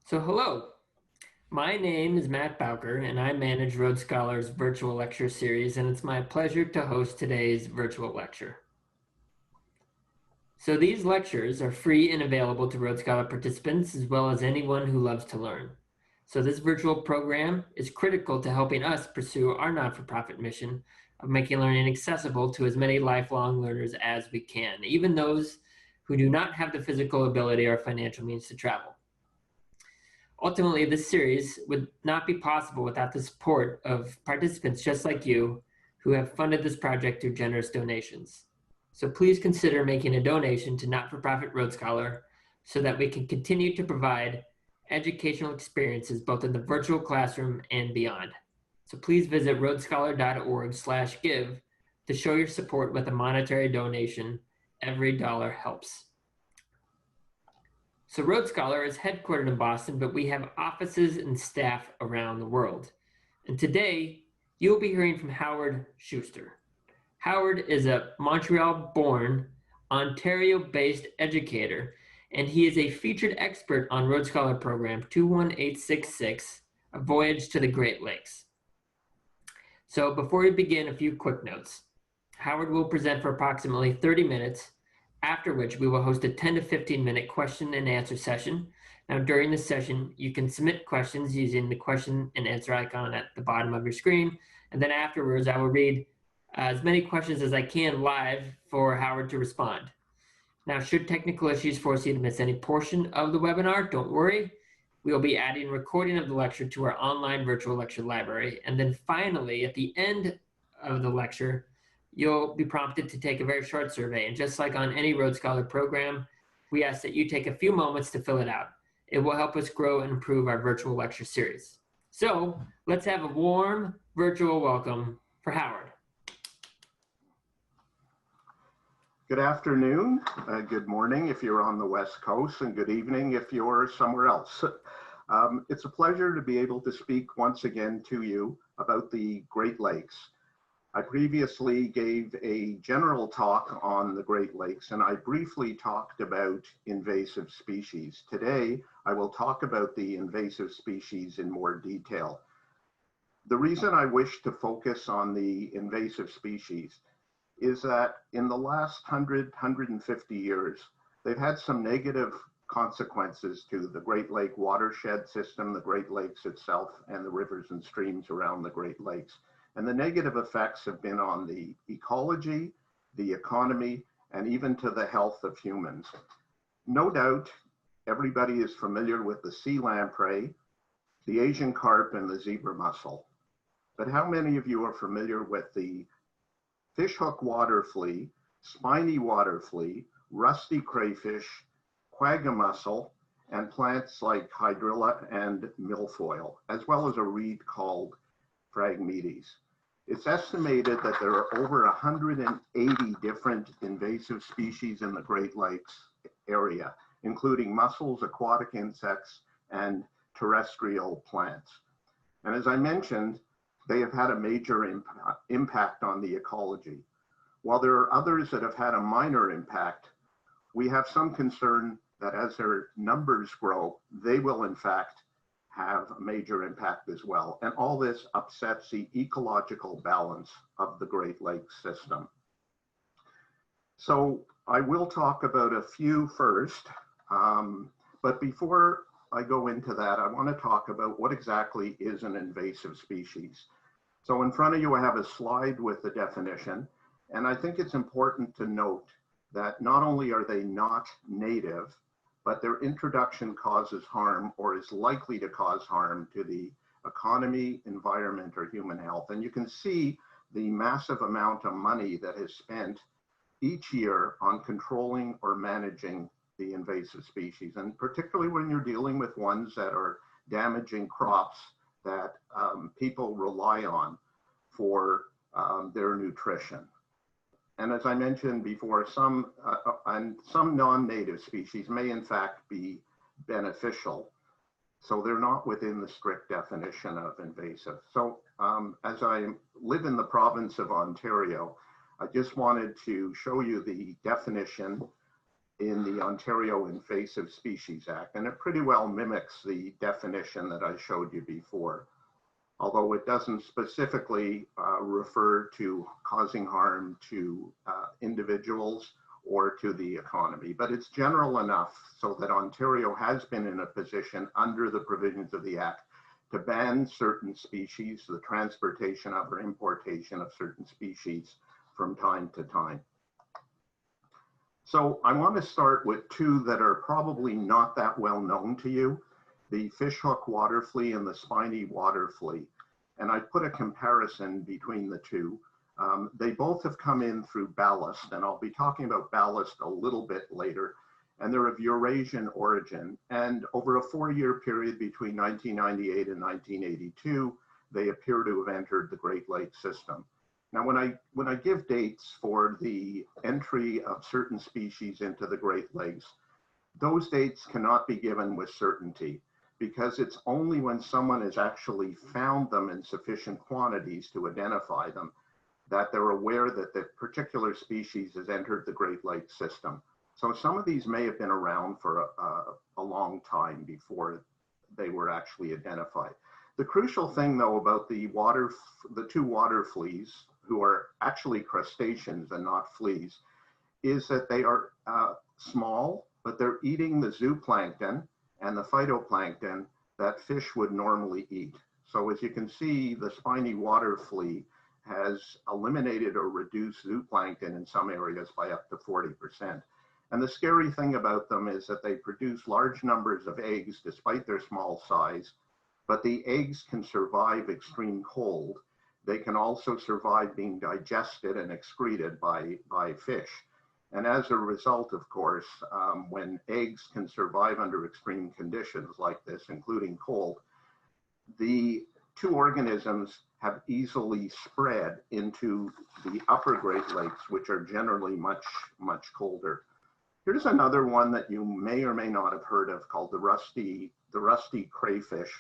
Hello, my name is Matt Bowker, and I manage Rhodes Scholars' virtual lecture series, and it's my pleasure to host today's virtual lecture. These lectures are free and available to Rhodes Scholar participants as well as anyone who loves to learn. This virtual program is critical to helping us pursue our not-for-profit mission of making learning accessible to as many lifelong learners as we can, even those who do not have the physical ability or financial means to travel. Ultimately, this series would not be possible without the support of participants just like you who have funded this project through generous donations. Please consider making a donation to Not-for-Profit Rhodes Scholar so that we can continue to provide educational experiences both in the virtual classroom and beyond. Please visit rhodescholar.org/give to show your support with a monetary donation. Every dollar helps. Rhodes Scholar is headquartered in Boston, but we have offices and staff around the world. And today, you'll be hearing from Howard Shuster. Howard is a Montreal-born, Ontario-based educator, and he is a featured expert on Rhodes Scholar Program 21866, A Voyage to the Great Lakes. Before we begin, a few quick notes. Howard will present for approximately 30 minutes, after which we will host a 10 to 15-minute question and answer session. Now, during this session, you can submit questions using the question and answer icon at the bottom of your screen. And then afterwards, I will read as many questions as I can live for Howard to respond. Now, should technical issues force you to miss any portion of the webinar, don't worry. We will be adding a recording of the lecture to our online virtual lecture library. And then finally, at the end of the lecture, you'll be prompted to take a very short survey. And just like on any Rhodes Scholar program, we ask that you take a few moments to fill it out. It will help us grow and improve our virtual lecture series. Let's have a warm virtual welcome for Howard. Good afternoon, good morning if you're on the West Coast, and good evening if you're somewhere else. It's a pleasure to be able to speak once again to you about the Great Lakes. I previously gave a general talk on the Great Lakes, and I briefly talked about invasive species. Today, I will talk about the invasive species in more detail. The reason I wish to focus on the invasive species is that in the last 150 years, they've had some negative consequences to the Great Lake watershed system, the Great Lakes itself, and the rivers and streams around the Great Lakes. And the negative effects have been on the ecology, the economy, and even to the health of humans. No doubt, everybody is familiar with the sea lamprey, the Asian carp, and the zebra mussel. But how many of you are familiar with the fishhook water flea, spiny water flea, rusty crayfish, quagga mussel, and plants like Hydrilla and Milfoil, as well as a reed called Phragmites? It's estimated that there are over 180 different invasive species in the Great Lakes area, including mussels, aquatic insects, and terrestrial plants. And as I mentioned, they have had a major impact on the ecology. While there are others that have had a minor impact, we have some concern that as their numbers grow, they will in fact have a major impact as well. And all this upsets the ecological balance of the Great Lakes system. So I will talk about a few first, but before I go into that, I want to talk about what exactly is an invasive species. So in front of you, I have a slide with the definition, and I think it's important to note that not only are they not native, but their introduction causes harm or is likely to cause harm to the economy, environment, or human health. And you can see the massive amount of money that is spent each year on controlling or managing the invasive species, and particularly when you're dealing with ones that are damaging crops that people rely on for their nutrition. And as I mentioned before, some non-native species may in fact be beneficial. So they're not within the strict definition of invasive. So as I live in the province of Ontario, I just wanted to show you the definition in the Ontario Invasive Species Act, and it pretty well mimics the definition that I showed you before, although it doesn't specifically refer to causing harm to individuals or to the economy, but it's general enough so that Ontario has been in a position under the provisions of the Act to ban certain species, the transportation of or importation of certain species from time to time. So I want to start with two that are probably not that well known to you, the fishhook water flea and the spiny water flea. And I put a comparison between the two. They both have come in through Ballast, and I'll be talking about Ballast a little bit later. And they're of Eurasian origin. And over a 4-year period between 1998 and 1982, they appear to have entered the Great Lakes system. Now, when I give dates for the entry of certain species into the Great Lakes, those dates cannot be given with certainty because it's only when someone has actually found them in sufficient quantities to identify them that they're aware that the particular species has entered the Great Lakes system. So some of these may have been around for a long time before they were actually identified. The crucial thing, though, about the two water fleas, who are actually crustaceans and not fleas, is that they are small, but they're eating the zooplankton and the phytoplankton that fish would normally eat. So as you can see, the spiny water flea has eliminated or reduced zooplankton in some areas by up to 40%. And the scary thing about them is that they produce large numbers of eggs despite their small size, but the eggs can survive extreme cold. They can also survive being digested and excreted by fish. And as a result, of course, when eggs can survive under extreme conditions like this, including cold, the two organisms have easily spread into the upper Great Lakes, which are generally much, much colder. Here's another one that you may or may not have heard of called the rusty crayfish,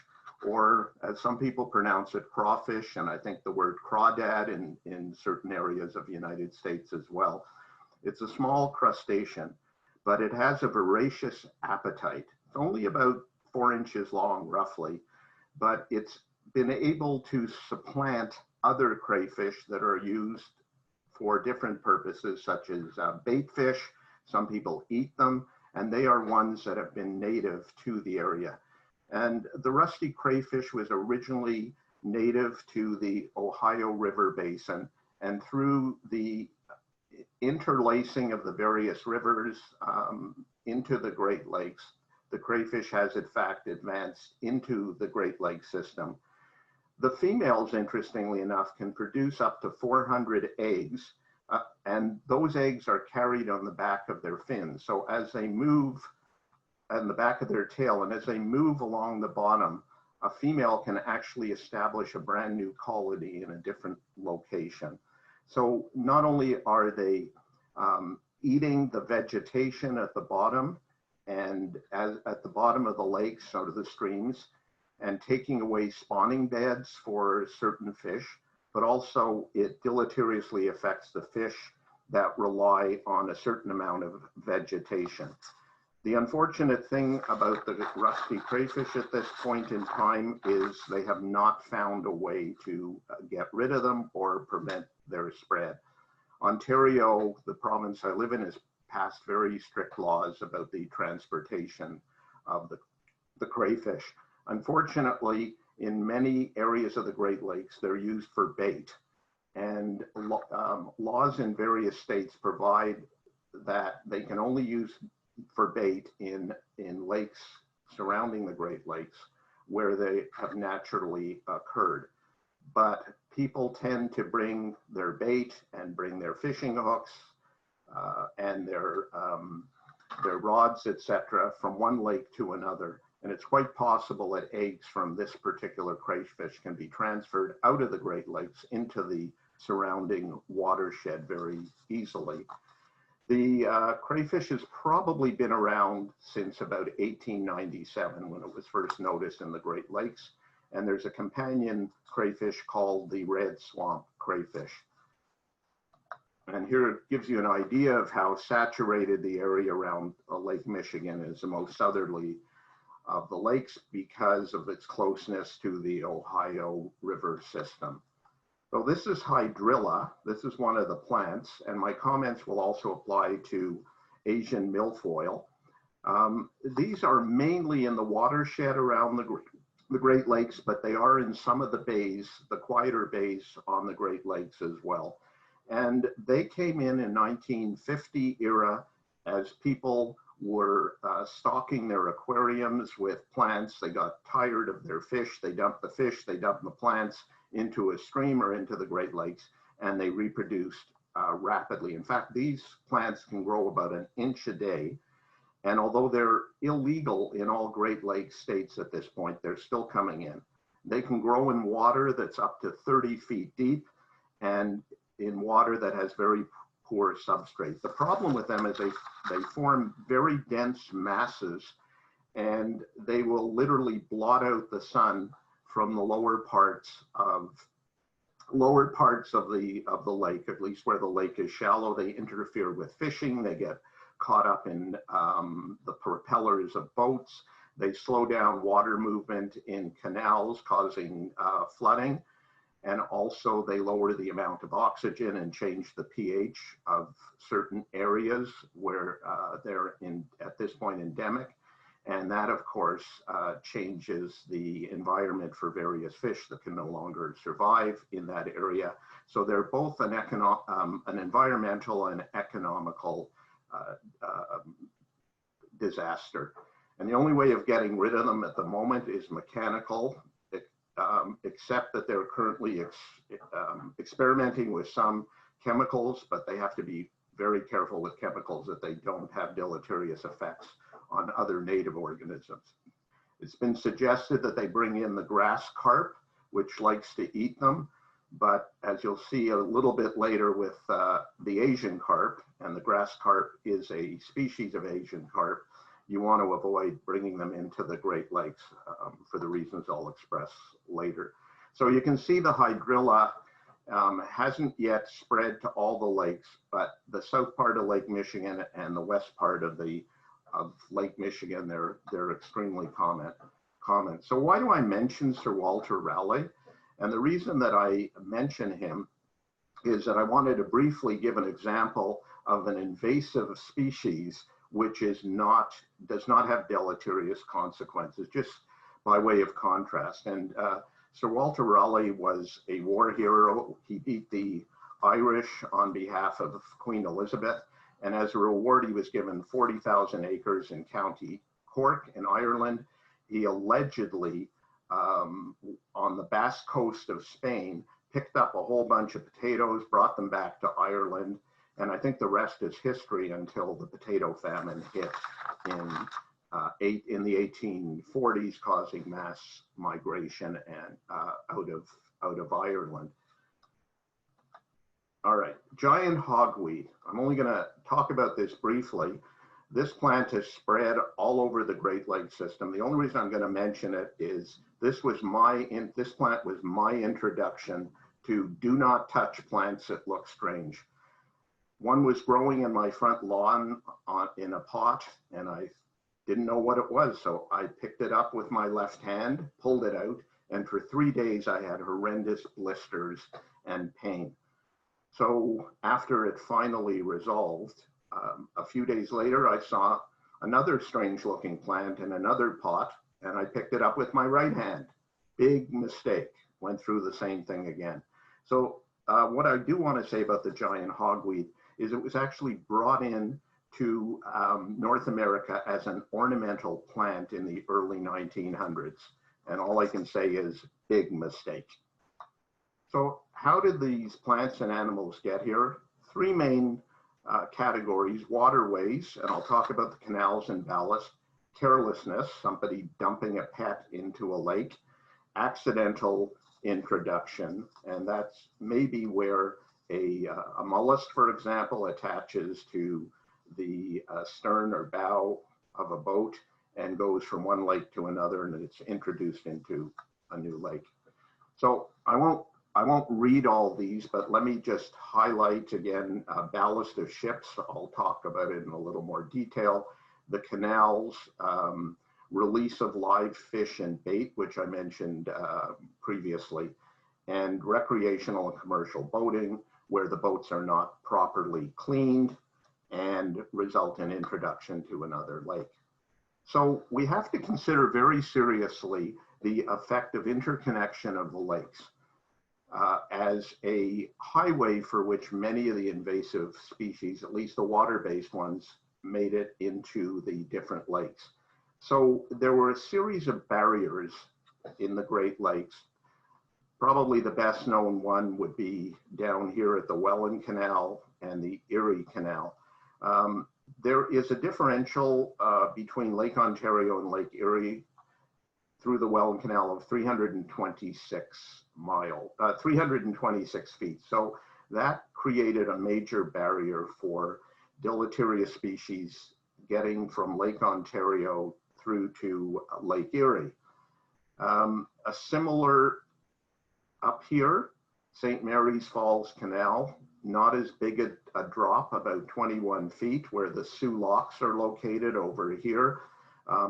or as some people pronounce it, crawfish, and I think the word crawdad in certain areas of the United States as well. It's a small crustacean, but it has a voracious appetite. It's only about 4 inches long, roughly, but it's been able to supplant other crayfish that are used for different purposes, such as bait fish. Some people eat them, and they are ones that have been native to the area. And the rusty crayfish was originally native to the Ohio River Basin, and through the interlacing of the various rivers into the Great Lakes, the crayfish has in fact advanced into the Great Lakes system. The females, interestingly enough, can produce up to 400 eggs, and those eggs are carried on the back of their fins. So as they move on the back of their tail, and as they move along the bottom, a female can actually establish a brand new colony in a different location. So not only are they eating the vegetation at the bottom and at the bottom of the lakes, out of the streams, and taking away spawning beds for certain fish, but also it deleteriously affects the fish that rely on a certain amount of vegetation. The unfortunate thing about the rusty crayfish at this point in time is they have not found a way to get rid of them or prevent their spread. Ontario, the province I live in, has passed very strict laws about the transportation of the crayfish. Unfortunately, in many areas of the Great Lakes, they're used for bait. And laws in various states provide that they can only use for bait in lakes surrounding the Great Lakes where they have naturally occurred. But people tend to bring their bait and bring their fishing hooks and their rods, etc., from one lake to another. And it's quite possible that eggs from this particular crayfish can be transferred out of the Great Lakes into the surrounding watershed very easily. The crayfish has probably been around since about 1897 when it was first noticed in the Great Lakes. And there's a companion crayfish called the red swamp crayfish. And here it gives you an idea of how saturated the area around Lake Michigan is, the most southerly of the lakes because of its closeness to the Ohio River system. So this is Hydrilla. This is one of the plants, and my comments will also apply to Asian milfoil. These are mainly in the watershed around the Great Lakes, but they are in some of the bays, the quieter bays on the Great Lakes as well. And they came in 1950 era as people were stocking their aquariums with plants. They got tired of their fish. They dumped the fish, they dumped the plants into a stream or into the Great Lakes, and they reproduced rapidly. In fact, these plants can grow about an inch a day. And although they're illegal in all Great Lakes states at this point, they're still coming in. They can grow in water that's up to 30 feet deep and in water that has very poor substrate. The problem with them is they form very dense masses, and they will literally blot out the sun from the lower parts of the lake, at least where the lake is shallow. They interfere with fishing. They get caught up in the propellers of boats. They slow down water movement in canals, causing flooding. And also they lower the amount of oxygen and change the pH of certain areas where they're at this point endemic. And that, of course, changes the environment for various fish that can no longer survive in that area. So they're both an environmental and economical disaster. And the only way of getting rid of them at the moment is mechanical, except that they're currently experimenting with some chemicals, but they have to be very careful with chemicals that they don't have deleterious effects on other native organisms. It's been suggested that they bring in the grass carp, which likes to eat them, but as you'll see a little bit later with the Asian carp, and the grass carp is a species of Asian carp, you want to avoid bringing them into the Great Lakes for the reasons I'll express later. So you can see the Hydrilla hasn't yet spread to all the lakes, but the south part of Lake Michigan and the west part of Lake Michigan, they're extremely common. So why do I mention Sir Walter Raleigh? And the reason that I mention him is that I wanted to briefly give an example of an invasive species which does not have deleterious consequences, just by way of contrast. And Sir Walter Raleigh was a war hero. He beat the Irish on behalf of Queen Elizabeth. And as a reward, he was given 40,000 acres in County Cork in Ireland. He allegedly, on the Basque coast of Spain, picked up a whole bunch of potatoes, brought them back to Ireland. And I think the rest is history until the potato famine hit in the 1840s, causing mass migration and out of Ireland. All right, giant hogweed. I'm only going to talk about this briefly. This plant has spread all over the Great Lakes system. The only reason I'm going to mention it is this plant was my introduction to do not touch plants that look strange. One was growing in my front lawn in a pot, and I didn't know what it was. So I picked it up with my left hand, pulled it out, and for 3 days I had horrendous blisters and pain. So after it finally resolved, a few days later, I saw another strange looking plant in another pot, and I picked it up with my right hand. Big mistake, went through the same thing again. So what I do want to say about the giant hogweed is it was actually brought in to North America as an ornamental plant in the early 1900s. And all I can say is big mistake. So how did these plants and animals get here? Three main categories: waterways, and I'll talk about the canals and ballast; carelessness, somebody dumping a pet into a lake; accidental introduction, and that's maybe where a mollusk, for example, attaches to the stern or bow of a boat and goes from one lake to another, and it's introduced into a new lake. So I won't I won't read all these, but let me just highlight again, ballast of ships. I'll talk about it in a little more detail. The canals, release of live fish and bait, which I mentioned previously, and recreational and commercial boating, where the boats are not properly cleaned and result in introduction to another lake. So we have to consider very seriously the effect of interconnection of the lakes as a highway for which many of the invasive species, at least the water-based ones, made it into the different lakes. So there were a series of barriers in the Great Lakes. Probably the best known one would be down here at the Welland Canal and the Erie Canal. There is a differential between Lake Ontario and Lake Erie through the Welland Canal of 326 feet. So that created a major barrier for deleterious species getting from Lake Ontario through to Lake Erie. A similar up here, St. Mary's Falls Canal, not as big a drop, about 21 feet, where the Soo Locks are located over here,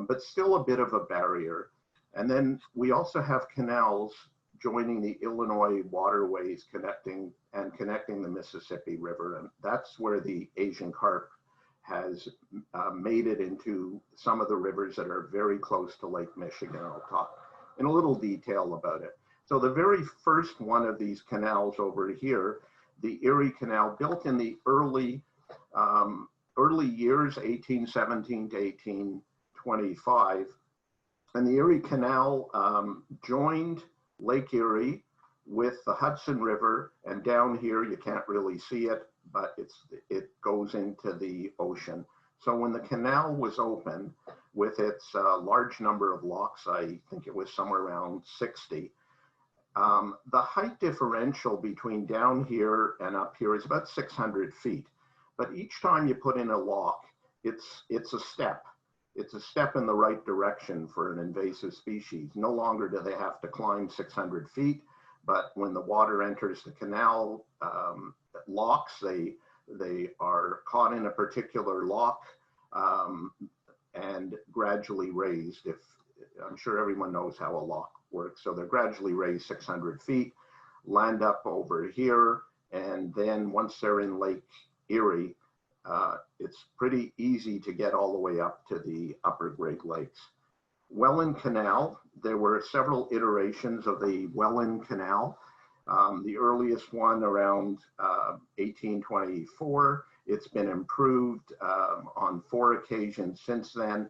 but still a bit of a barrier. And then we also have canals joining the Illinois waterways connecting the Mississippi River. And that's where the Asian carp has made it into some of the rivers that are very close to Lake Michigan. I'll talk in a little detail about it. So the very first one of these canals over here, the Erie Canal, built in the early years, 1817 to 1825. And the Erie Canal joined Lake Erie with the Hudson River, and down here, you can't really see it, but it goes into the ocean. So when the canal was open with its large number of locks, I think it was somewhere around 60, the height differential between down here and up here is about 600 feet. But each time you put in a lock, it's a step. It's a step in the right direction for an invasive species. No longer do they have to climb 600 feet, but when the water enters the canal locks, they are caught in a particular lock and gradually raised. I'm sure everyone knows how a lock works. So they're gradually raised 600 feet, land up over here, and then once they're in Lake Erie, it's pretty easy to get all the way up to the upper Great Lakes. Welland Canal, there were several iterations of the Welland Canal. The earliest one around 1824. It's been improved on 4 occasions since then.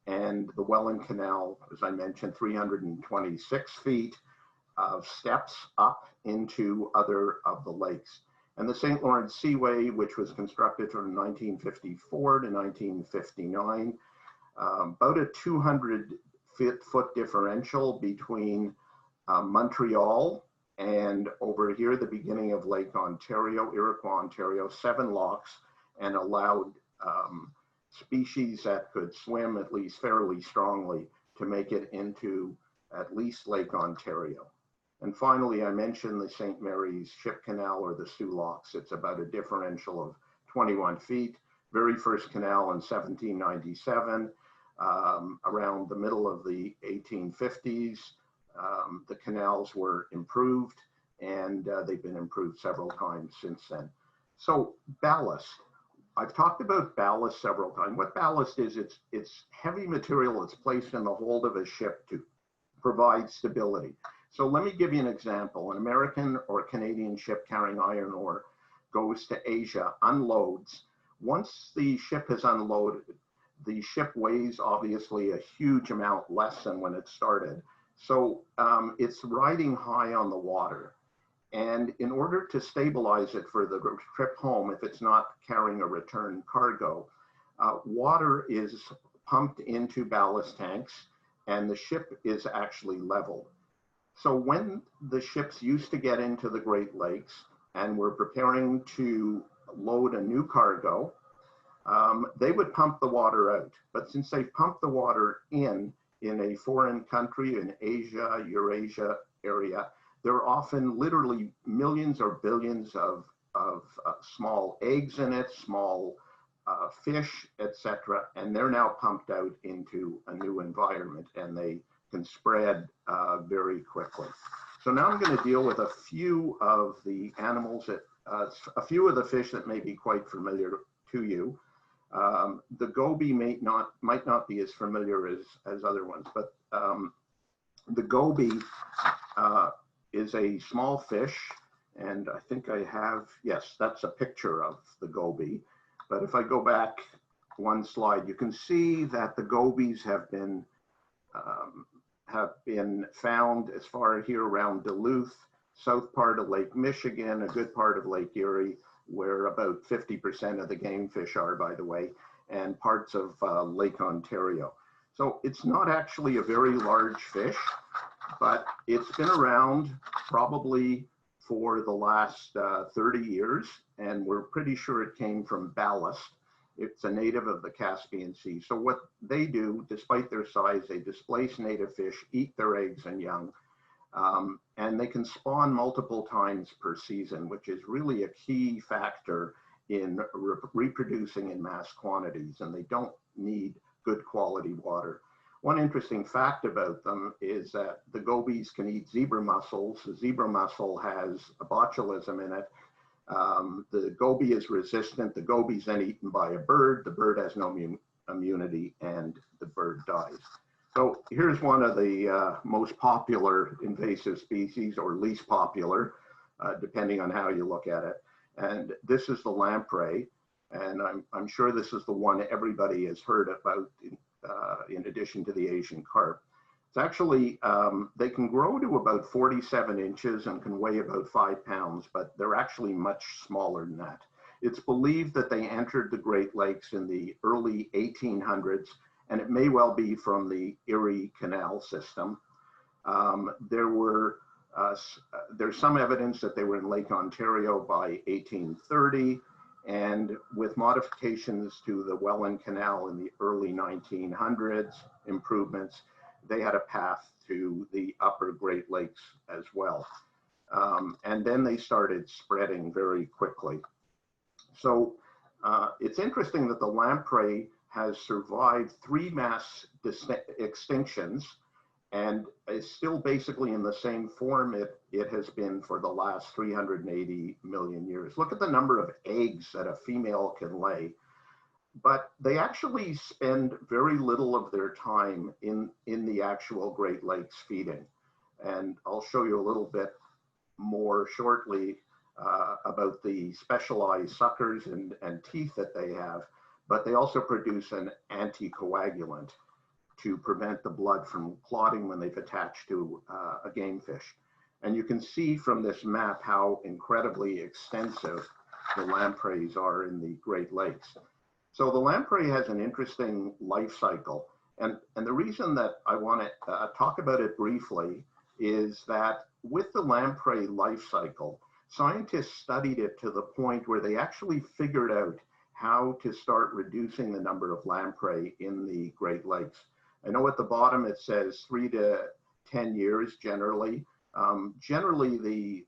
And the Welland Canal, as I mentioned, 326 feet of steps up into other of the lakes. And the St. Lawrence Seaway, which was constructed from 1954 to 1959, about a 200-foot differential between Montreal and over here, the beginning of Lake Ontario, Iroquois, Ontario, 7 locks, and allowed species that could swim at least fairly strongly to make it into at least Lake Ontario. And finally, I mentioned the St. Mary's Ship Canal, or the Soo Locks. It's about a differential of 21 feet. Very first canal in 1797. Around the middle of the 1850s, the canals were improved, and they've been improved several times since then. So ballast. I've talked about ballast several times. What ballast is, it's heavy material that's placed in the hold of a ship to provide stability. So let me give you an example. An American or Canadian ship carrying iron ore goes to Asia, unloads. Once the ship has unloaded, the ship weighs obviously a huge amount less than when it started. So it's riding high on the water. And in order to stabilize it for the trip home, if it's not carrying a return cargo, water is pumped into ballast tanks and the ship is actually leveled. So when the ships used to get into the Great Lakes and were preparing to load a new cargo, they would pump the water out. But since they've pumped the water in a foreign country, in Asia, Eurasia area, there are often literally millions or billions of small eggs in it, small fish, etc., and they're now pumped out into a new environment, and they can spread very quickly. So now I'm going to deal with a few of the animals that, a few of the fish that may be quite familiar to you. The goby might not be as familiar as other ones, but the goby is a small fish, and I think I have, yes, that's a picture of the goby. But if I go back one slide, you can see that the gobies have been found as far here around Duluth, south part of Lake Michigan, a good part of Lake Erie, where about 50% of the game fish are, by the way, and parts of Lake Ontario. So it's not actually a very large fish, but it's been around probably for the last 30 years, and we're pretty sure it came from Ballast. It's a native of the Caspian Sea. So what they do, despite their size, they displace native fish, eat their eggs and young, and they can spawn multiple times per season, which is really a key factor in reproducing in mass quantities, and they don't need good quality water. One interesting fact about them is that the gobies can eat zebra mussels. The zebra mussel has a botulism in it. The goby is resistant. The goby is then eaten by a bird. The bird has no immunity, and the bird dies. So here's one of the most popular invasive species, or least popular, depending on how you look at it. And this is the lamprey, and I'm sure this is the one everybody has heard about in addition to the Asian carp. It's actually, they can grow to about 47 inches and can weigh about 5 pounds, but they're actually much smaller than that. It's believed that they entered the Great Lakes in the early 1800s, and it may well be from the Erie Canal system. There's some evidence that they were in Lake Ontario by 1830, and with modifications to the Welland Canal in the early 1900s, improvements, they had a path to the upper Great Lakes as well. And then they started spreading very quickly. So it's interesting that the lamprey has survived 3 mass extinctions and is still basically in the same form it has been for the last 380 million years. Look at the number of eggs that a female can lay, but they actually spend very little of their time in the actual Great Lakes feeding. And I'll show you a little bit more shortly about the specialized suckers and teeth that they have, but they also produce an anticoagulant to prevent the blood from clotting when they've attached to a game fish. And you can see from this map how incredibly extensive the lampreys are in the Great Lakes. So the lamprey has an interesting life cycle. And the reason that I want to talk about it briefly is that with the lamprey life cycle, scientists studied it to the point where they actually figured out how to start reducing the number of lamprey in the Great Lakes. I know at the bottom it says 3 to 10 years generally. Generally, the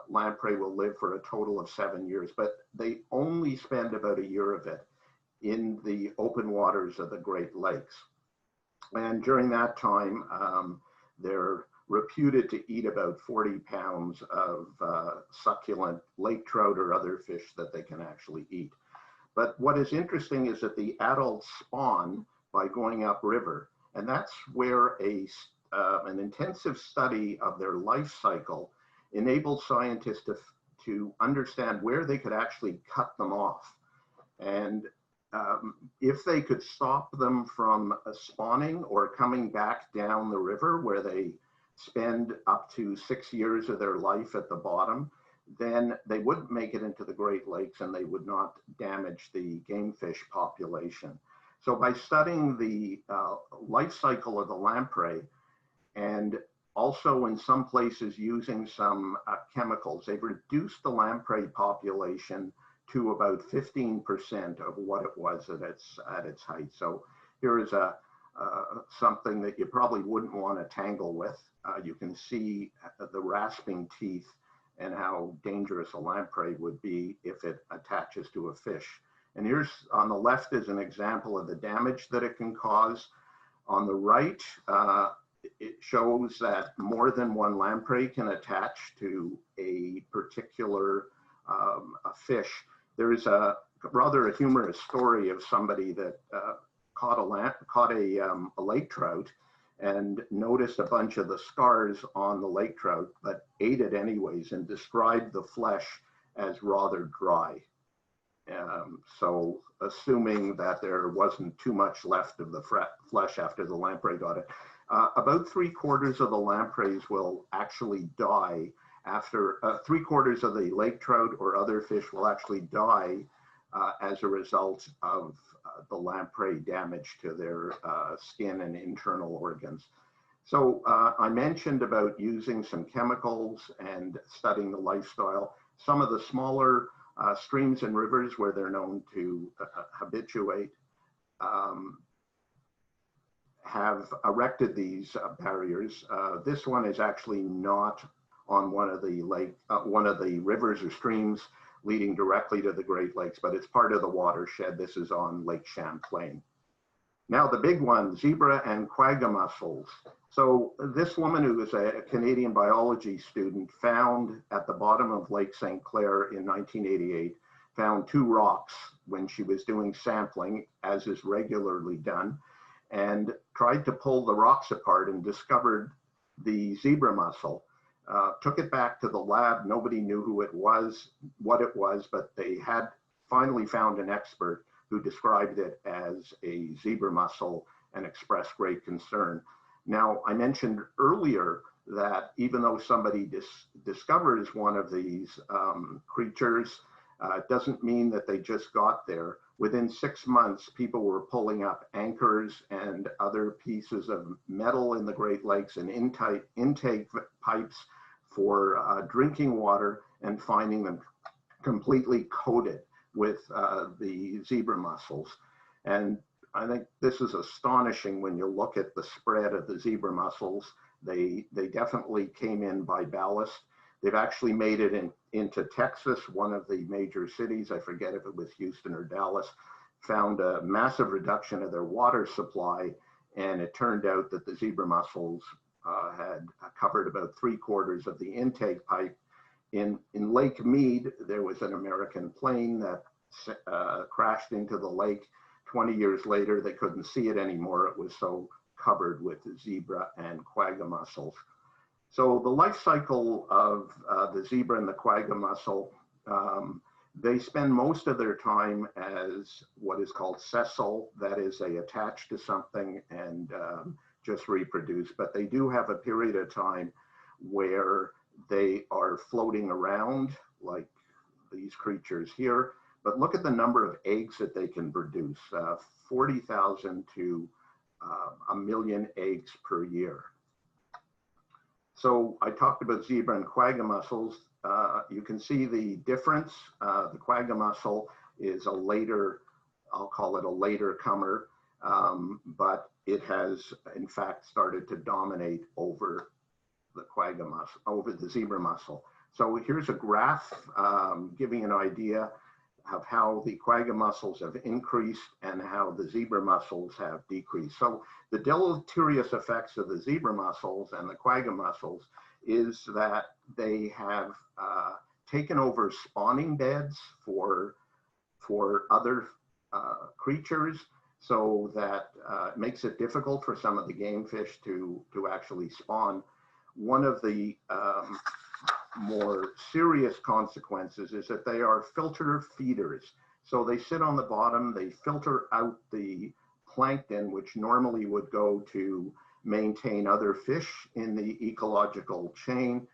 lamprey will live for a total of 7 years, but they only spend about a year of it in the open waters of the Great Lakes. And during that time, they're reputed to eat about 40 pounds of succulent lake trout or other fish that they can actually eat. But what is interesting is that the adults spawn by going upriver. And that's where an intensive study of their life cycle enabled scientists to understand where they could actually cut them off. And if they could stop them from spawning or coming back down the river where they spend up to 6 years of their life at the bottom, then they wouldn't make it into the Great Lakes and they would not damage the game fish population. So by studying the life cycle of the lamprey, and also in some places using some chemicals, they've reduced the lamprey population to about 15% of what it was at its height. So here is a something that you probably wouldn't want to tangle with. You can see the rasping teeth and how dangerous a lamprey would be if it attaches to a fish. And here's on the left is an example of the damage that it can cause. On the right, it shows that more than one lamprey can attach to a particular a fish. There is a rather a humorous story of somebody that caught a lake trout and noticed a bunch of the scars on the lake trout, but ate it anyways and described the flesh as rather dry. So assuming that there wasn't too much left of the flesh after the lamprey got it. About 3/4 of the lampreys will actually die after, 3/4 of the lake trout or other fish will actually die as a result of the lamprey damage to their skin and internal organs. So I mentioned about using some chemicals and studying the lifestyle. Some of the smaller streams and rivers where they're known to habituate have erected these barriers. This one is actually not on one of the rivers or streams leading directly to the Great Lakes, but it's part of the watershed. This is on Lake Champlain. Now the big one, zebra and quagga mussels. So this woman, who was a Canadian biology student, found at the bottom of Lake St. Clair in 1988, found 2 rocks when she was doing sampling, as is regularly done, and tried to pull the rocks apart and discovered the zebra mussel. Took it back to the lab. Nobody knew who it was, what it was, but they had finally found an expert who described it as a zebra mussel and expressed great concern. Now, I mentioned earlier that even though somebody discovers one of these creatures, it doesn't mean that they just got there. Within 6 months, people were pulling up anchors and other pieces of metal in the Great Lakes and intake pipes for drinking water and finding them completely coated with the zebra mussels. And I think this is astonishing when you look at the spread of the zebra mussels. They definitely came in by ballast. They've actually made it into Texas, one of the major cities. I forget if it was Houston or Dallas, found a massive reduction of their water supply. And it turned out that the zebra mussels had covered about 3/4 of the intake pipe. In Lake Mead, there was an American plane that crashed into the lake. 20 years later, they couldn't see it anymore. It was so covered with zebra and quagga mussels. So the life cycle of the zebra and the quagga mussel, they spend most of their time as what is called sessile. That is, they attach to something and just reproduce. But they do have a period of time where they are floating around like these creatures here. But look at the number of eggs that they can produce, 40,000 to 1 million eggs per year. So I talked about zebra and quagga mussels. You can see the difference. The quagga mussel is a later, I'll call it a later comer, but it has in fact started to dominate over the quagga mussel, over the zebra mussel. So here's a graph giving an idea of how the quagga mussels have increased and how the zebra mussels have decreased. So the deleterious effects of the zebra mussels and the quagga mussels is that they have taken over spawning beds for other creatures, so that it makes it difficult for some of the game fish to actually spawn. One of the more serious consequences is that they are filter feeders. So they sit on the bottom, they filter out the plankton, which normally would go to maintain other fish in the ecological chain.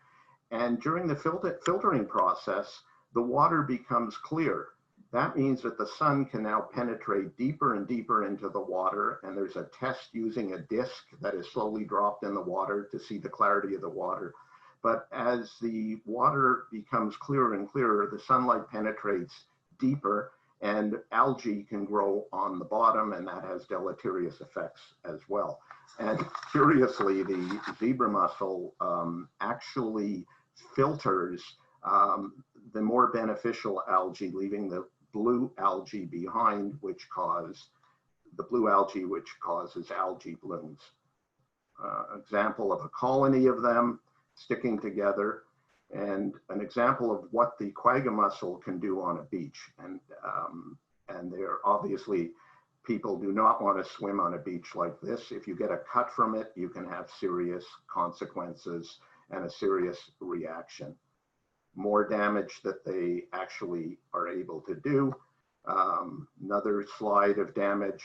And during the filtering process, the water becomes clear. That means that the sun can now penetrate deeper and deeper into the water. And there's a test using a disc that is slowly dropped in the water to see the clarity of the water. But as the water becomes clearer and clearer, the sunlight penetrates deeper, And algae can grow on the bottom, and that has deleterious effects as well. And curiously, the zebra mussel actually filters the more beneficial algae, leaving the blue algae behind, which causes algae blooms. Example of a colony of them sticking together, and an example of what the quagga mussel can do on a beach. And there obviously, people do not want to swim on a beach like this. If you get a cut from it, you can have serious consequences and a serious reaction. More damage that they actually are able to do. Another slide of damage.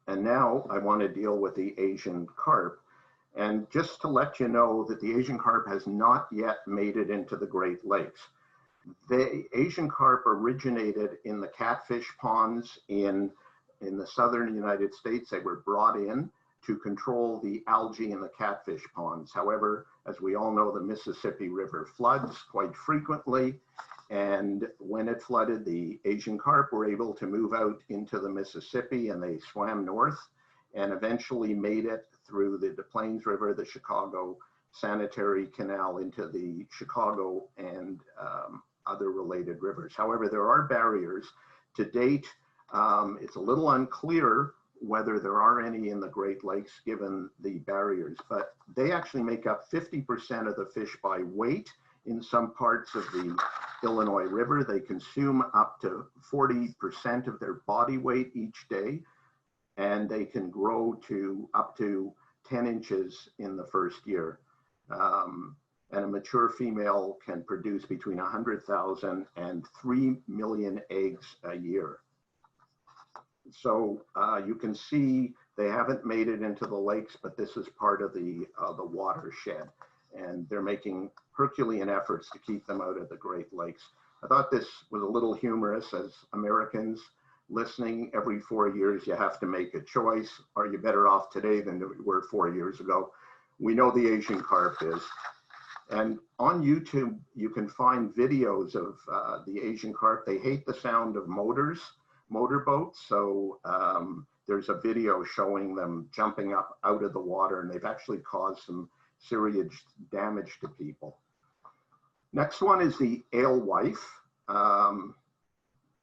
And now I want to deal with the Asian carp. And just to let you know that the Asian carp has not yet made it into the Great Lakes. The Asian carp originated in the catfish ponds in the southern United States. They were brought in to control the algae in the catfish ponds. However, as we all know, the Mississippi River floods quite frequently. And when it flooded, the Asian carp were able to move out into the Mississippi, and they swam north and eventually made it through the Des Plaines River, the Chicago Sanitary Canal, into the Chicago and other related rivers. However, there are barriers. To date, it's a little unclear whether there are any in the Great Lakes given the barriers, but they actually make up 50% of the fish by weight. In some parts of the Illinois River, they consume up to 40% of their body weight each day, and they can grow to up to 10 inches in the first year. And a mature female can produce between 100,000 and 3 million eggs a year. So you can see they haven't made it into the lakes, but this is part of the watershed, and they're making Herculean efforts to keep them out of the Great Lakes. I thought this was a little humorous. As Americans listening, every 4 years you have to make a choice. Are you better off today than we were 4 years ago? We know the Asian carp is. And on YouTube, you can find videos of the Asian carp. They hate the sound of motorboats. So there's a video showing them jumping up out of the water, and they've actually caused some serious damage to people. Next one is the alewife.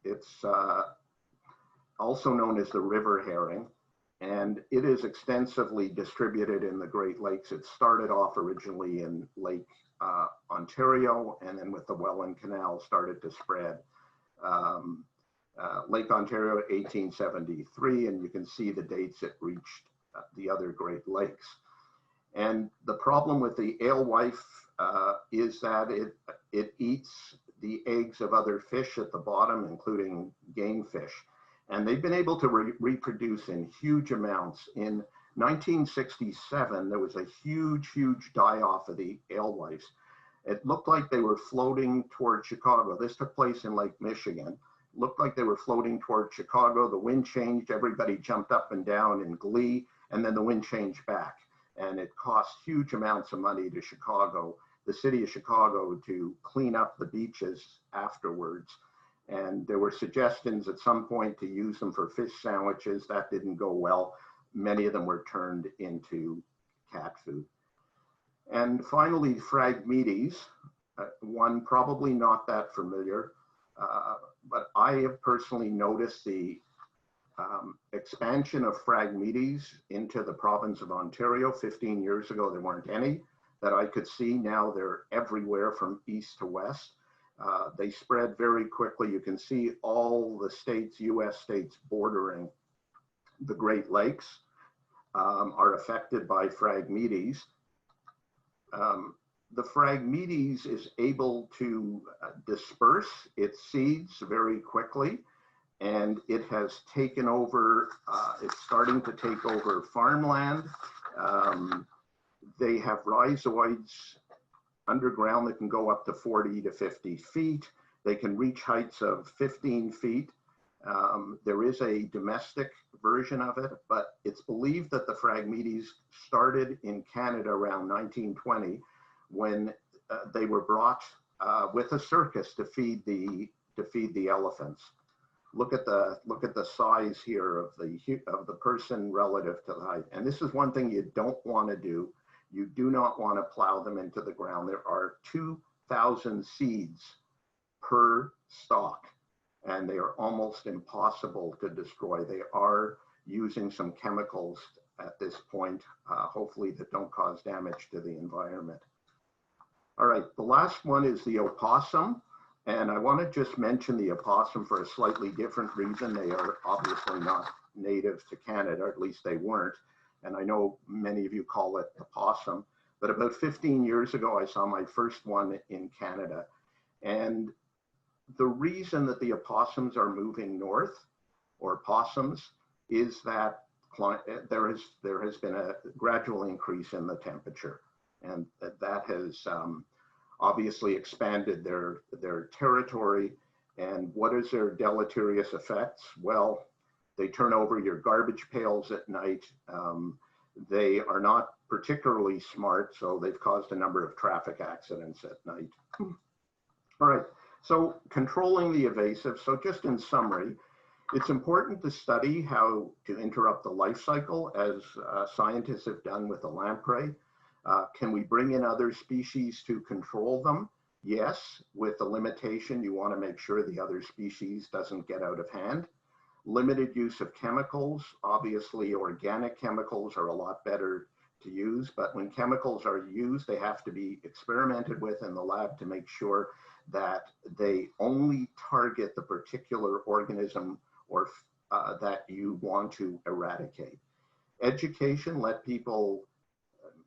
It's also known as the river herring, and it is extensively distributed in the Great Lakes. It started off originally in Lake Ontario, and then with the Welland Canal started to spread. Lake Ontario, 1873, and you can see the dates it reached the other Great Lakes. And the problem with the alewife is that it eats the eggs of other fish at the bottom, including game fish. And they've been able to reproduce in huge amounts. In 1967, there was a huge die-off of the alewives. It looked like they were floating toward Chicago. This took place in Lake Michigan. Looked like they were floating toward Chicago. The wind changed, everybody jumped up and down in glee, and then the wind changed back. And it cost huge amounts of money to Chicago, the city of Chicago, to clean up the beaches afterwards. And there were suggestions at some point to use them for fish sandwiches. That didn't go well. Many of them were turned into cat food. And finally, Phragmites, one probably not that familiar, but I have personally noticed the expansion of Phragmites into the province of Ontario. 15 years ago, there weren't any that I could see. Now they're everywhere from east to west. They spread very quickly. You can see all the states, US states bordering the Great Lakes are affected by Phragmites. The Phragmites is able to disperse its seeds very quickly, and it has taken over, it's starting to take over farmland. They have rhizoids underground that can go up to 40 to 50 feet. They can reach heights of 15 feet. There is a domestic version of it, but it's believed that the Phragmites started in Canada around 1920 when they were brought with a circus to feed the elephants. look at the size here of the person relative to the height. And this is one thing you don't want to do. You do not want to plow them into the ground. There are 2,000 seeds per stalk, and they are almost impossible to destroy. They are using some chemicals at this point, hopefully that don't cause damage to the environment. All right, the last one is the opossum. And I want to just mention the opossum for a slightly different reason. They are obviously not native to Canada, or at least they weren't. And I know many of you call it opossum, but about 15 years ago, I saw my first one in Canada. And the reason that the opossums are moving north, or possums, is that there has been a gradual increase in the temperature. And that has obviously expanded their territory. And what is their deleterious effects? Well, they turn over your garbage pails at night. They are not particularly smart, so they've caused a number of traffic accidents at night. All right, so controlling the evasive. So just in summary, it's important to study how to interrupt the life cycle, as scientists have done with the lamprey. Can we bring in other species to control them? Yes, with the limitation, you want to make sure the other species doesn't get out of hand. Limited use of chemicals. Obviously, organic chemicals are a lot better to use, but when chemicals are used, they have to be experimented with in the lab to make sure that they only target the particular organism or that you want to eradicate. Education,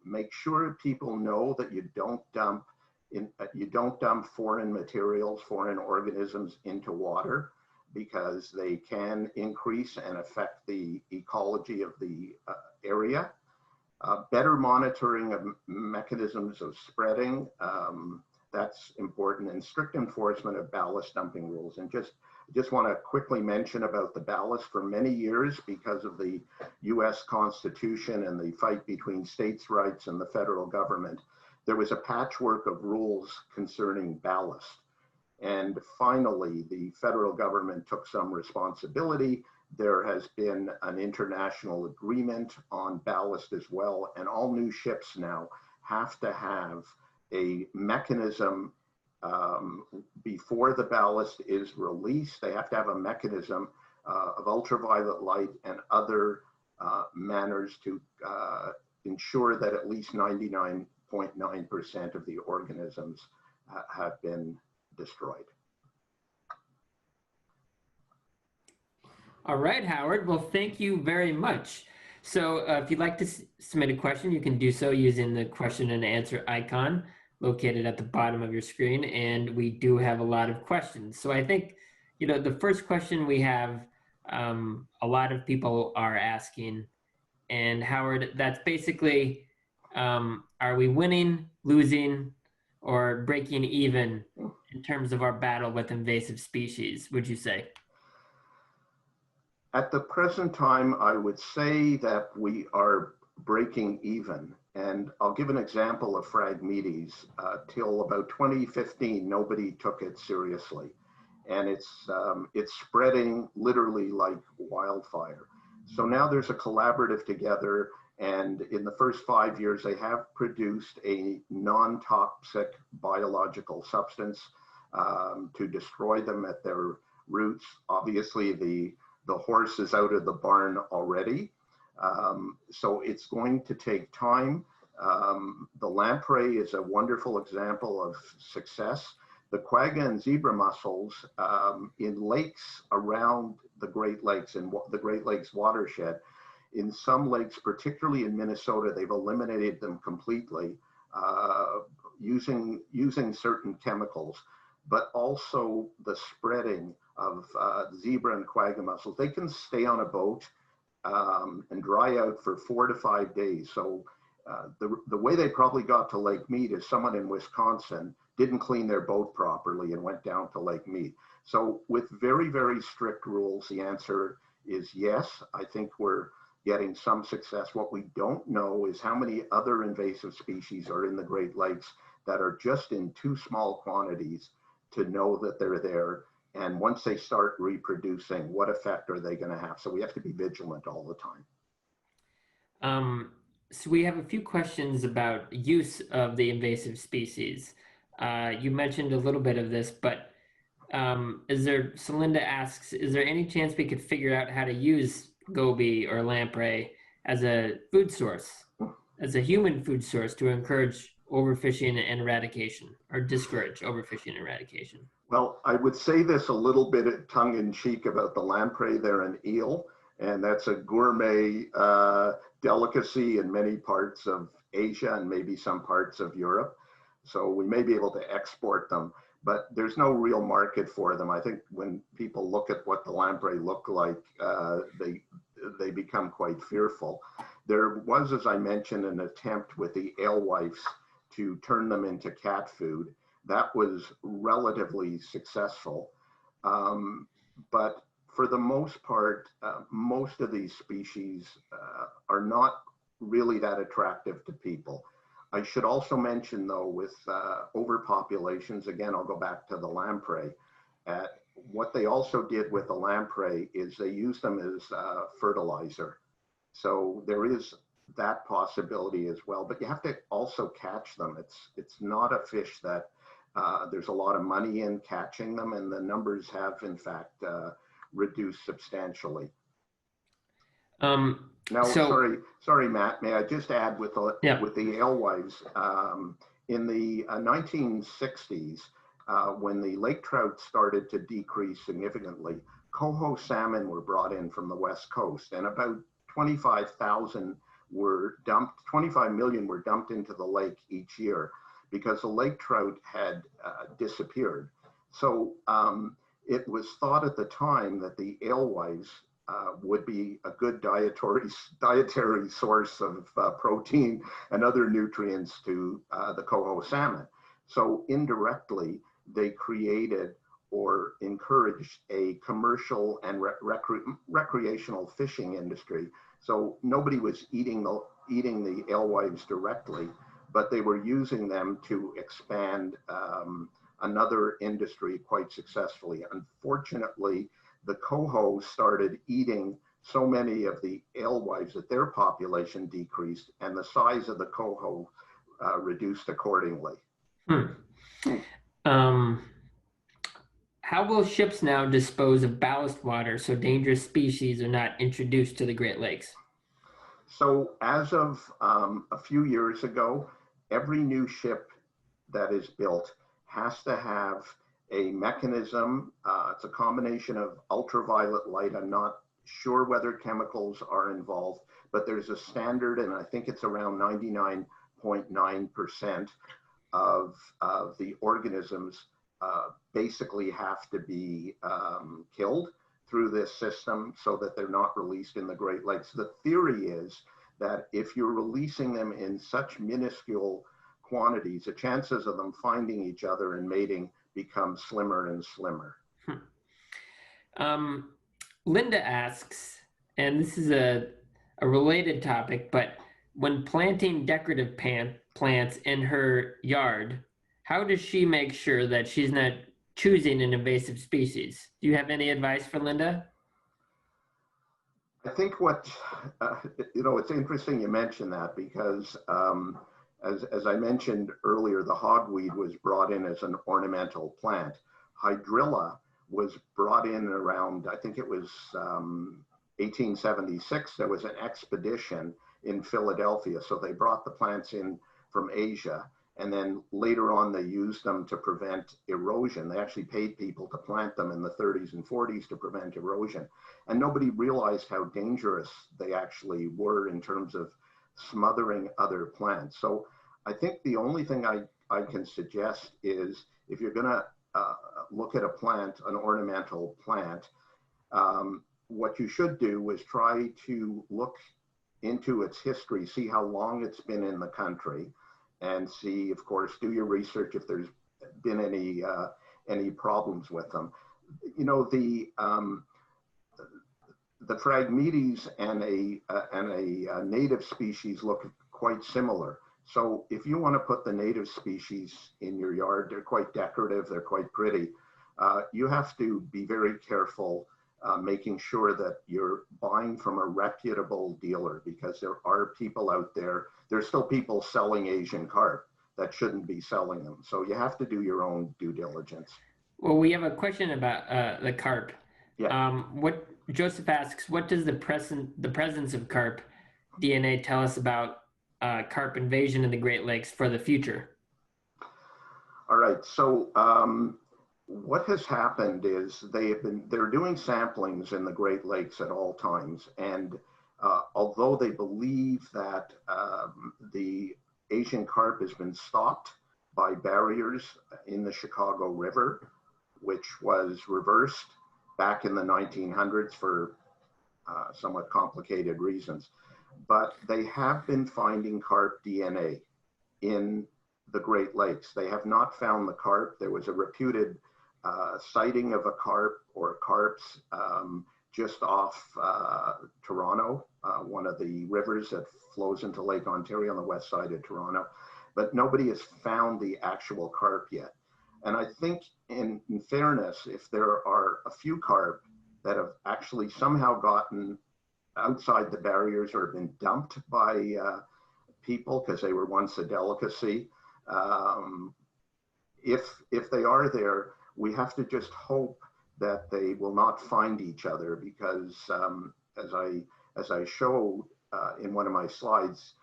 make sure people know that you don't dump foreign materials, foreign organisms into water, because they can increase and affect the ecology of the area. Better monitoring of mechanisms of spreading, that's important, and strict enforcement of ballast dumping rules. And just want to quickly mention about the ballast. For many years, because of the US Constitution and the fight between states' rights and the federal government, there was a patchwork of rules concerning ballast. And finally, the federal government took some responsibility. There has been an international agreement on ballast as well, and all new ships now have to have a mechanism before the ballast is released. They have to have a mechanism of ultraviolet light and other manners to ensure that at least 99.9% of the organisms have been destroyed. All right, Howard. Well, thank you very much. So if you'd like to submit a question, you can do so using the question and answer icon located at the bottom of your screen. And we do have a lot of questions. So I think, the first question we have, a lot of people are asking, and Howard, that's basically, are we winning, losing, or breaking even in terms of our battle with invasive species, would you say? At the present time, I would say that we are breaking even. And I'll give an example of Phragmites. Till about 2015, nobody took it seriously. And it's spreading literally like wildfire. So now there's a collaborative together, and in the first 5 years, they have produced a non-toxic biological substance to destroy them at their roots. Obviously, the horse is out of the barn already. So it's going to take time. The lamprey is a wonderful example of success. The quagga and zebra mussels in lakes around the Great Lakes and the Great Lakes watershed, in some lakes, particularly in Minnesota, they've eliminated them completely using certain chemicals, but also the spreading of zebra and quagga mussels. They can stay on a boat and dry out for 4 to 5 days. So the way they probably got to Lake Mead is someone in Wisconsin didn't clean their boat properly and went down to Lake Mead. So with very, very strict rules, the answer is yes. I think we're getting some success. What we don't know is how many other invasive species are in the Great Lakes that are just in too small quantities to know that they're there. And once they start reproducing, what effect are they going to have? So we have to be vigilant all the time. So we have a few questions about use of the invasive species. You mentioned a little bit of this, but so Linda asks, is there any chance we could figure out how to use Gobi or Lamprey as a food source, as a human food source to encourage overfishing and eradication, or discourage overfishing and eradication? Well, I would say this a little bit tongue in cheek about the lamprey. They're an eel, and that's a gourmet delicacy in many parts of Asia and maybe some parts of Europe. So we may be able to export them, but there's no real market for them. I think when people look at what the lamprey look like, they become quite fearful. There was, as I mentioned, an attempt with the alewives to turn them into cat food. That was relatively successful. But for the most part, most of these species are not really that attractive to people. I should also mention, though, with overpopulations, again, I'll go back to the lamprey. What they also did with the lamprey is they used them as fertilizer. So there is that possibility as well, but you have to also catch them. It's not a fish that there's a lot of money in catching them, and the numbers have, in fact, reduced substantially. Now, sorry, Matt, may I just add with the alewives, in the 1960s, when the lake trout started to decrease significantly, coho salmon were brought in from the West Coast, and about 25 million were dumped into the lake each year because the lake trout had disappeared. So it was thought at the time that the alewives would be a good dietary source of protein and other nutrients to the coho salmon. So indirectly, they created or encouraged a commercial and recreational fishing industry. So nobody was eating the alewives directly, but they were using them to expand another industry quite successfully. Unfortunately, the coho started eating so many of the alewives that their population decreased, and the size of the coho reduced accordingly. How will ships now dispose of ballast water so dangerous species are not introduced to the Great Lakes? So as of a few years ago, every new ship that is built has to have a mechanism. It's a combination of ultraviolet light. I'm not sure whether chemicals are involved, but there's a standard, and I think it's around 99.9% of the organisms basically have to be killed through this system so that they're not released in the Great Lakes. The theory is that if you're releasing them in such minuscule quantities, the chances of them finding each other and mating become slimmer and slimmer. Linda asks, and this is a related topic, but when planting decorative plants in her yard, how does she make sure that she's not choosing an invasive species? Do you have any advice for Linda? I think it's interesting you mentioned that because as I mentioned earlier, the hogweed was brought in as an ornamental plant. Hydrilla was brought in around, I think it was 1876. There was an expedition in Philadelphia. So they brought the plants in from Asia. And then later on, they used them to prevent erosion. They actually paid people to plant them in the 30s and 40s to prevent erosion. And nobody realized how dangerous they actually were in terms of smothering other plants. So I think the only thing I can suggest is if you're going to look at a plant, an ornamental plant, what you should do is try to look into its history, see how long it's been in the country, and see, of course, do your research if there's been any problems with them. You know, the Phragmites and a native species look quite similar. So if you want to put the native species in your yard, they're quite decorative, they're quite pretty. you have to be very careful making sure that you're buying from a reputable dealer, because there are people out there, there's still people selling Asian carp that shouldn't be selling them. So you have to do your own due diligence. Well, we have a question about the carp. Yeah. What Joseph asks, what does the presence of carp DNA tell us about carp invasion in the Great Lakes for the future? All right. So what has happened is they're doing samplings in the Great Lakes at all times, and although they believe that the Asian carp has been stopped by barriers in the Chicago River, which was reversed back in the 1900s for somewhat complicated reasons, but they have been finding carp DNA in the Great Lakes. They have not found the carp. There was a reputed sighting of a carp or carps just off Toronto, one of the rivers that flows into Lake Ontario on the west side of Toronto, but nobody has found the actual carp yet. And I think in fairness, if there are a few carp that have actually somehow gotten outside the barriers or been dumped by people because they were once a delicacy, if they are there, we have to just hope that they will not find each other, because as I showed in one of my slides,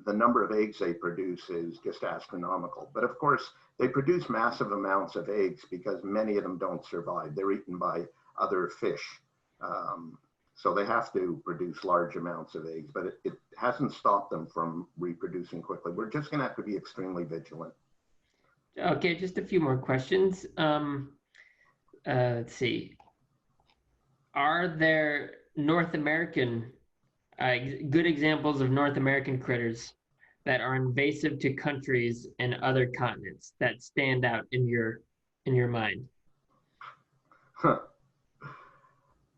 the number of eggs they produce is just astronomical. But of course, they produce massive amounts of eggs because many of them don't survive. They're eaten by other fish. So they have to produce large amounts of eggs, but it hasn't stopped them from reproducing quickly. We're just going to have to be extremely vigilant. Okay, just a few more questions. Let's see. Are there North American, good examples of North American critters that are invasive to countries and other continents that stand out in your mind? Huh.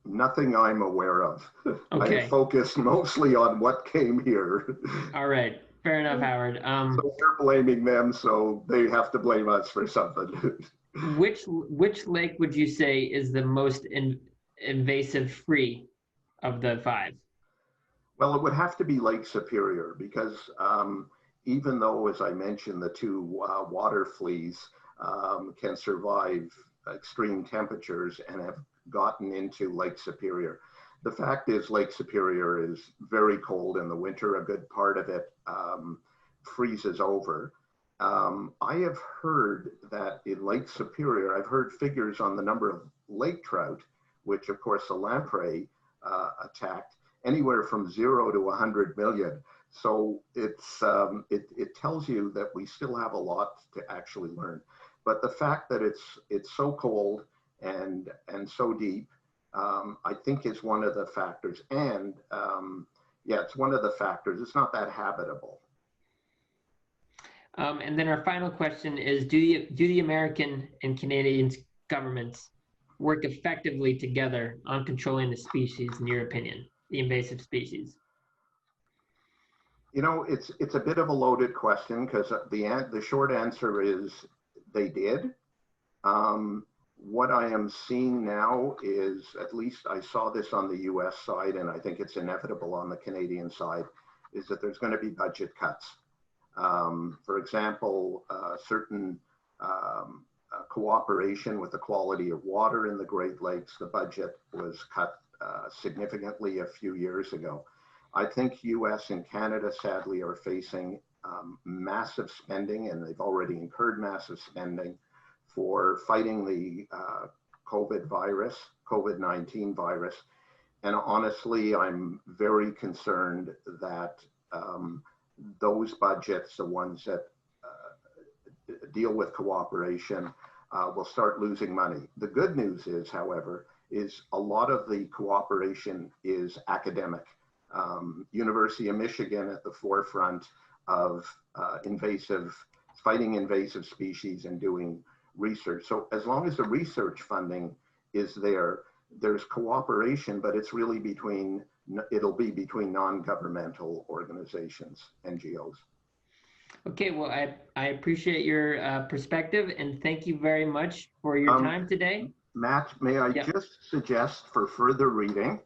Nothing I'm aware of. Okay. I focused mostly on what came here. All right. Fair enough, Howard. So we're blaming them, so they have to blame us for something. Which lake would you say is the most invasive free of the 5? Well, it would have to be Lake Superior, because even though, as I mentioned, the 2 water fleas can survive extreme temperatures and have gotten into Lake Superior. The fact is Lake Superior is very cold in the winter. A good part of it freezes over. I have heard that in Lake Superior, I've heard figures on the number of lake trout, which of course the lamprey attacked, anywhere from 0 to 100 million. So it's it tells you that we still have a lot to actually learn. But the fact that it's so cold and so deep, I think is one of the factors. And yeah, it's one of the factors. It's not that habitable. And then our final question is, do the American and Canadian governments work effectively together on controlling the species, in your opinion, the invasive species? You know, it's a bit of a loaded question, because the short answer is they did. What I am seeing now is, at least I saw this on the US side, and I think it's inevitable on the Canadian side, is that there's going to be budget cuts. For example, certain cooperation with the quality of water in the Great Lakes, the budget was cut significantly a few years ago. I think US and Canada sadly are facing massive spending, and they've already incurred massive spending for fighting the COVID-19 virus. And honestly, I'm very concerned that those budgets, the ones that deal with cooperation, will start losing money. The good news is, however, is a lot of the cooperation is academic. University of Michigan at the forefront of fighting invasive species and doing research. So as long as the research funding is there, there's cooperation, but it's really it'll be between non-governmental organizations, NGOs. Okay, well, I appreciate your perspective and thank you very much for your Um, time today. Matt, may I Yeah, just suggest for further reading,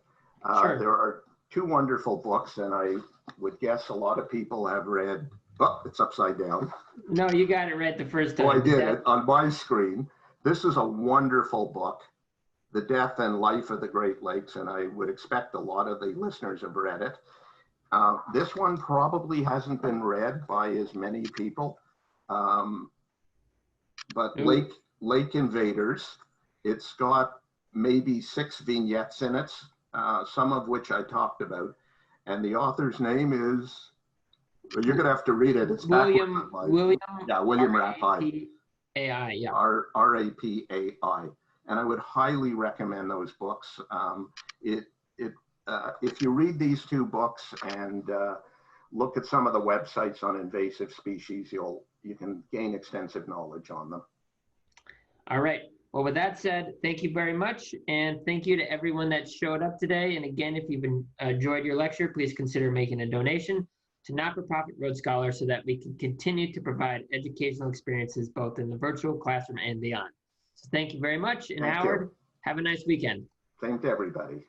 there sure. are two wonderful books, and I would guess a lot of people have read, oh, it's upside down. No, you got it right the first Oh, I time. The did death. it on my screen. This is a wonderful book, The Death and Life of the Great Lakes, and I would expect a lot of the listeners have read it. This one probably hasn't been read by as many people, um, but Ooh, Lake Invaders, it's got maybe 6 vignettes in it, some of which I talked about. And the author's name is, well, you're going to have to read it. It's backwards on my, William yeah, William Rapai, Rapai. Yeah. Rapai. And I would highly recommend those books. It, it, if you read these two books and look at some of the websites on invasive species, you can gain extensive knowledge on them. All right. Well, with that said, thank you very much. And thank you to everyone that showed up today. And again, if you've enjoyed your lecture, please consider making a donation to Not-for-Profit Rhodes Scholars so that we can continue to provide educational experiences both in the virtual classroom and beyond. So thank you very much. And Thank you. Howard, have a nice weekend. Same to everybody.